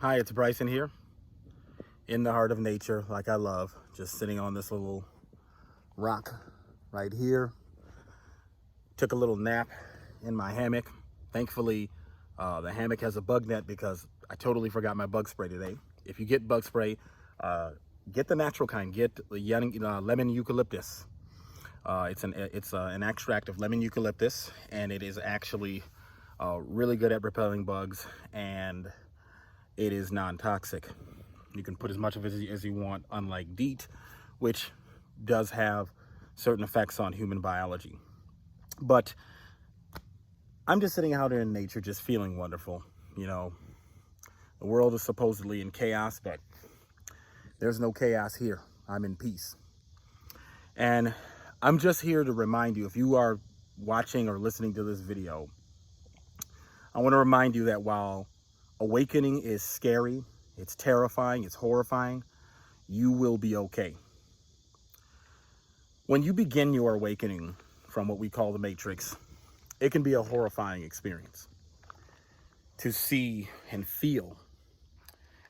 Hi, it's Bryson here in the heart of nature, like I love, just sitting on this little rock right here. Took a little nap in my hammock. Thankfully, the hammock has a bug net because I totally forgot my bug spray today. If you get bug spray, get the natural kind. Get the lemon eucalyptus. It's an extract of lemon eucalyptus, and it is actually really good at repelling bugs, and it is non-toxic. You can put as much of it as you want, unlike DEET, which does have certain effects on human biology. But I'm just sitting out in nature, just feeling wonderful. You know, the world is supposedly in chaos, but there's no chaos here. I'm in peace. And I'm just here to remind you, if you are watching or listening to this video, I want to remind you that while awakening is scary, it's terrifying, it's horrifying, you will be okay. When you begin your awakening from what we call the Matrix, it can be a horrifying experience to see and feel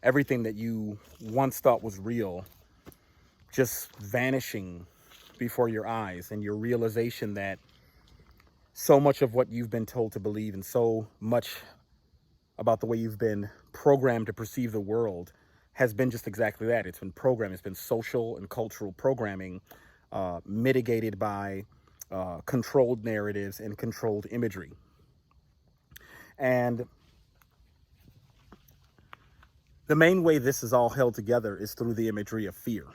everything that you once thought was real just vanishing before your eyes, and your realization that so much of what you've been told to believe and so much about the way you've been programmed to perceive the world has been just exactly that. It's been programmed. It's been social and cultural programming, mitigated by controlled narratives and controlled imagery. And the main way this is all held together is through the imagery of fear.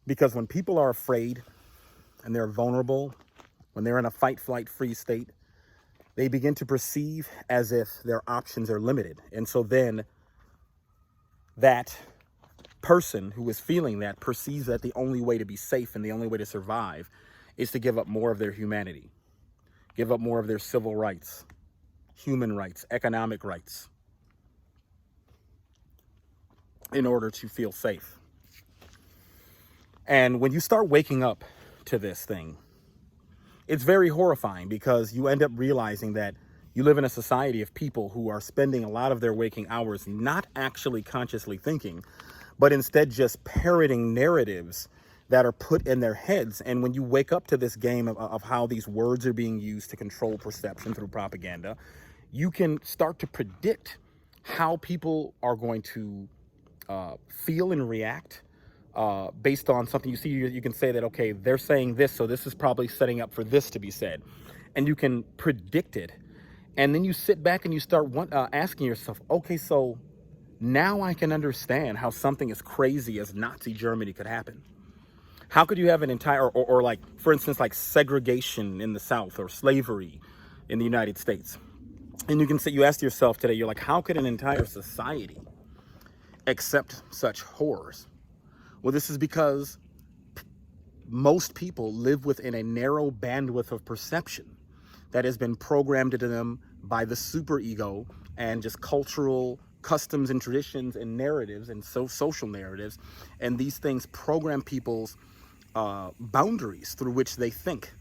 Because when people are afraid and they're vulnerable, when they're in a fight, flight, freeze state, they begin to perceive as if their options are limited. And so then that person who is feeling that perceives that the only way to be safe and the only way to survive is to give up more of their humanity, give up more of their civil rights, human rights, economic rights, in order to feel safe. And when you start waking up to this thing, it's very horrifying, because you end up realizing that you live in a society of people who are spending a lot of their waking hours not actually consciously thinking, but instead just parroting narratives that are put in their heads. And when you wake up to this game of how these words are being used to control perception through propaganda, you can start to predict how people are going to feel and react based on something you see. You can say that, okay, they're saying this, so this is probably setting up for this to be said. And you can predict it. And then you sit back and you start asking yourself, okay, so now I can understand how something as crazy as Nazi Germany could happen. How could you have an entire, or like, for instance, like segregation in the South or slavery in the United States? And you can say, you ask yourself today, you're like, how could an entire society accept such horrors? Well, this is because most people live within a narrow bandwidth of perception that has been programmed into them by the superego and just cultural customs and traditions and narratives and social narratives. And these things program people's boundaries through which they think.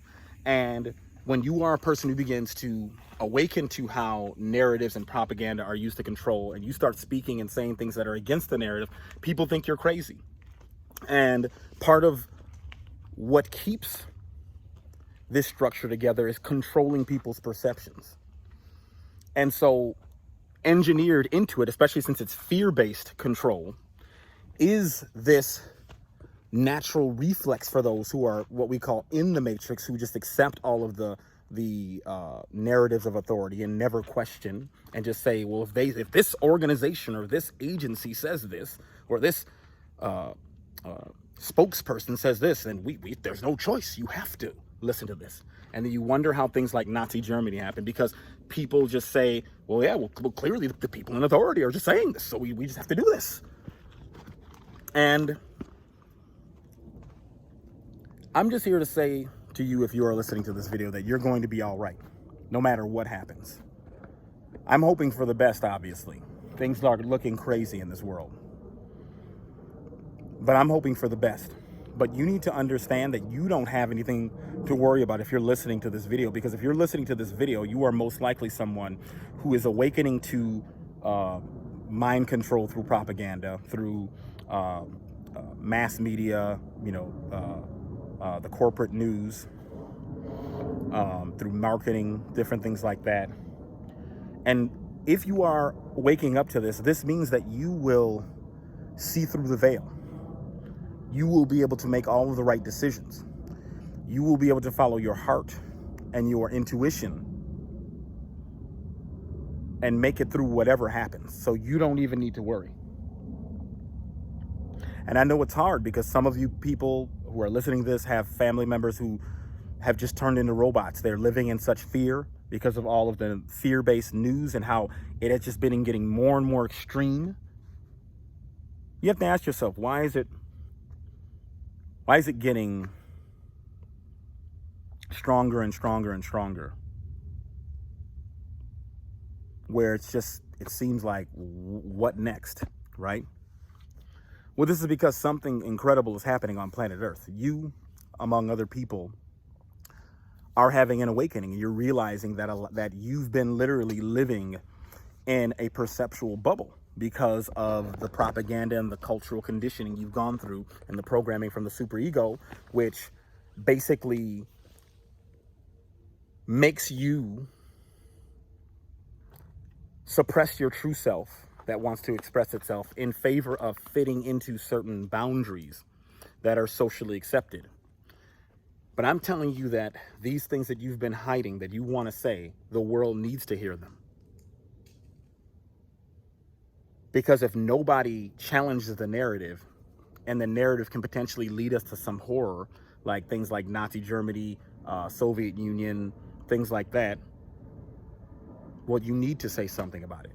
And when you are a person who begins to awaken to how narratives and propaganda are used to control, and you start speaking and saying things that are against the narrative, people think you're crazy. And part of what keeps this structure together is controlling people's perceptions. And so engineered into it, especially since it's fear-based control, is this natural reflex for those who are what we call in the matrix, who just accept all of the narratives of authority and never question, and just say, well, if this organization or this agency says this, or this spokesperson says this, then we there's no choice. You have to listen to this. And then you wonder how things like Nazi Germany happen, because people just say, well, yeah, well clearly the people in authority are just saying this, so we just have to do this. And I'm just here to say to you, if you are listening to this video, that you're going to be all right, no matter what happens. I'm hoping for the best, obviously. Things are looking crazy in this world, but I'm hoping for the best. But you need to understand that you don't have anything to worry about if you're listening to this video, because if you're listening to this video, you are most likely someone who is awakening to mind control through propaganda, through mass media, the corporate news, through marketing, different things like that. And if you are waking up to this, this means that you will see through the veil. You will be able to make all of the right decisions. You will be able to follow your heart and your intuition and make it through whatever happens. So you don't even need to worry. And I know it's hard because some of you people who are listening to this have family members who have just turned into robots. They're living in such fear because of all of the fear-based news and how it has just been getting more and more extreme. You have to ask yourself, why is it getting stronger and stronger and stronger? Where it seems like, what next, right? Well, this is because something incredible is happening on planet Earth. You, among other people, are having an awakening, and you're realizing that you've been literally living in a perceptual bubble because of the propaganda and the cultural conditioning you've gone through and the programming from the superego, which basically makes you suppress your true self that wants to express itself in favor of fitting into certain boundaries that are socially accepted. But I'm telling you that these things that you've been hiding, that you want to say, the world needs to hear them. Because if nobody challenges the narrative, and the narrative can potentially lead us to some horror, like things like Nazi Germany, Soviet Union, things like that, well, you need to say something about it.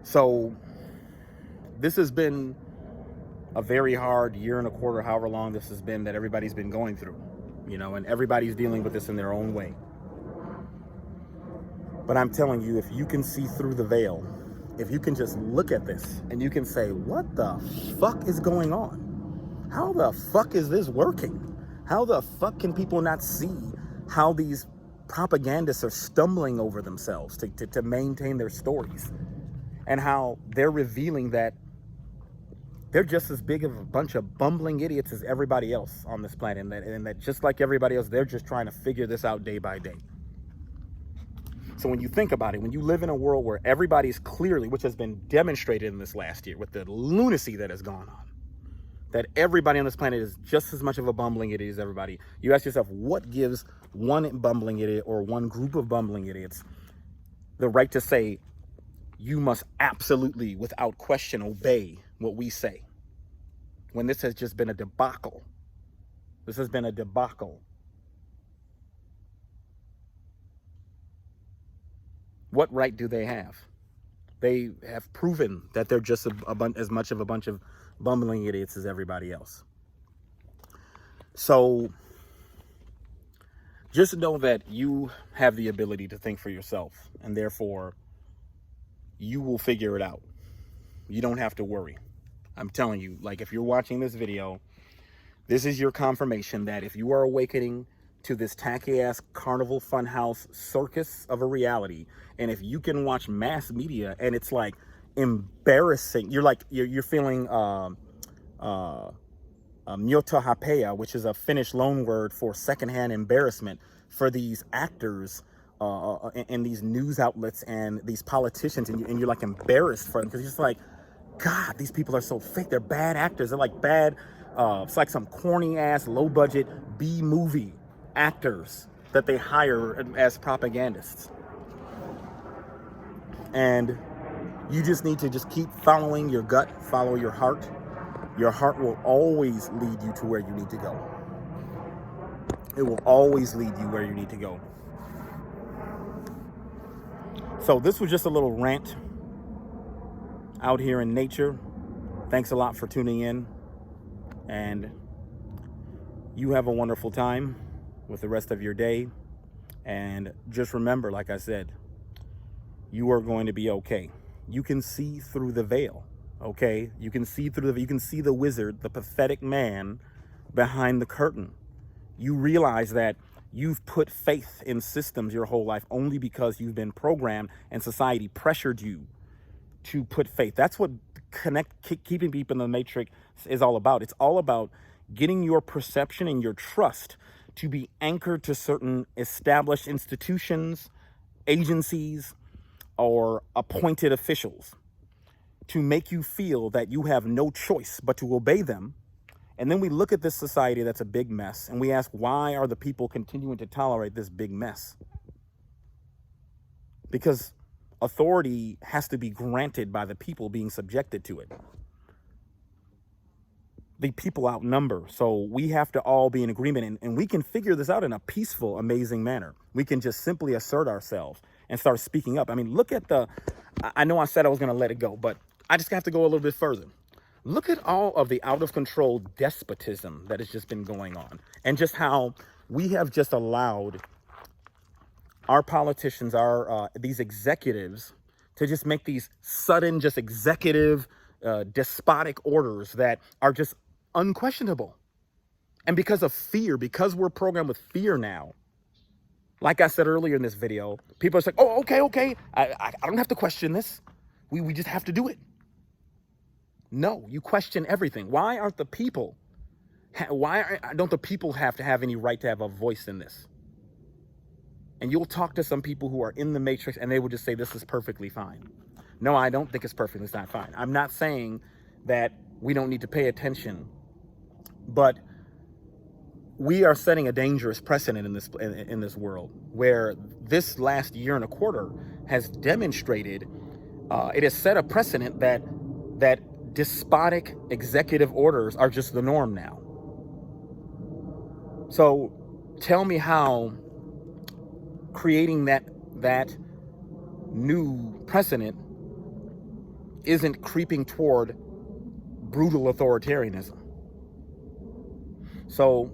So this has been a very hard year and a quarter, however long this has been, that everybody's been going through, and everybody's dealing with this in their own way. But I'm telling you, if you can see through the veil, if you can just look at this and you can say, what the fuck is going on? How the fuck is this working? How the fuck can people not see how these propagandists are stumbling over themselves to maintain their stories, and how they're revealing that they're just as big of a bunch of bumbling idiots as everybody else on this planet, and that just like everybody else, they're just trying to figure this out day by day. So when you think about it, when you live in a world where everybody's clearly, which has been demonstrated in this last year with the lunacy that has gone on, that everybody on this planet is just as much of a bumbling idiot as everybody, you ask yourself, what gives one bumbling idiot or one group of bumbling idiots the right to say, you must absolutely, without question, obey what we say, when this has just been a debacle? This has been a debacle. What right do they have? They have proven that they're just as much of a bunch of bumbling idiots as everybody else. So just know that you have the ability to think for yourself, and therefore you will figure it out. You don't have to worry. I'm telling you, like, if you're watching this video, this is your confirmation that if you are awakening to this tacky-ass carnival funhouse circus of a reality, and if you can watch mass media and it's like embarrassing, you're feeling myoto hapea, which is a Finnish loan word for secondhand embarrassment for these actors and these news outlets and these politicians, and you're like embarrassed for them because you're just like, God, these people are so fake. They're bad actors. They're like bad. It's like some corny ass, low budget B movie actors that they hire as propagandists. And you just need to just keep following your gut, follow your heart. Your heart will always lead you to where you need to go. It will always lead you where you need to go. So this was just a little rant out here in nature. Thanks a lot for tuning in, and you have a wonderful time with the rest of your day. And just remember, like I said, you are going to be okay. You can see through the veil, okay? You can see the wizard, the pathetic man behind the curtain. You realize that You've put faith in systems your whole life only because you've been programmed and society pressured you to put faith. That's what keeping people in the matrix is all about. It's all about getting your perception and your trust to be anchored to certain established institutions, agencies, or appointed officials to make you feel that you have no choice but to obey them. And then we look at this society that's a big mess and we ask, why are the people continuing to tolerate this big mess? Because authority has to be granted by the people being subjected to it. The people outnumber, so we have to all be in agreement, and we can figure this out in a peaceful, amazing manner. We can just simply assert ourselves and start speaking up. I mean, look at I know I said I was going to let it go, but I just have to go a little bit further. Look at all of the out of control despotism that has just been going on, and just how we have just allowed our politicians, these executives, to just make these sudden, just executive, despotic orders that are just unquestionable. And because of fear, because we're programmed with fear now, like I said earlier in this video, people are saying, oh, okay, I don't have to question this. We just have to do it. No, you question everything. Why don't the people have to have any right to have a voice in this? And you'll talk to some people who are in the matrix and they will just say, this is perfectly fine. No, I don't think it's perfectly fine. I'm not saying that we don't need to pay attention, but we are setting a dangerous precedent in this world, where this last year and a quarter has demonstrated, it has set a precedent that despotic executive orders are just the norm now. So tell me how creating that new precedent isn't creeping toward brutal authoritarianism. So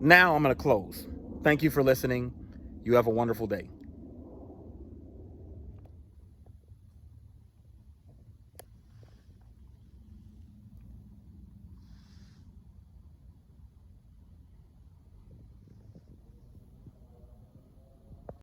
now I'm going to close. Thank you for listening. You have a wonderful day.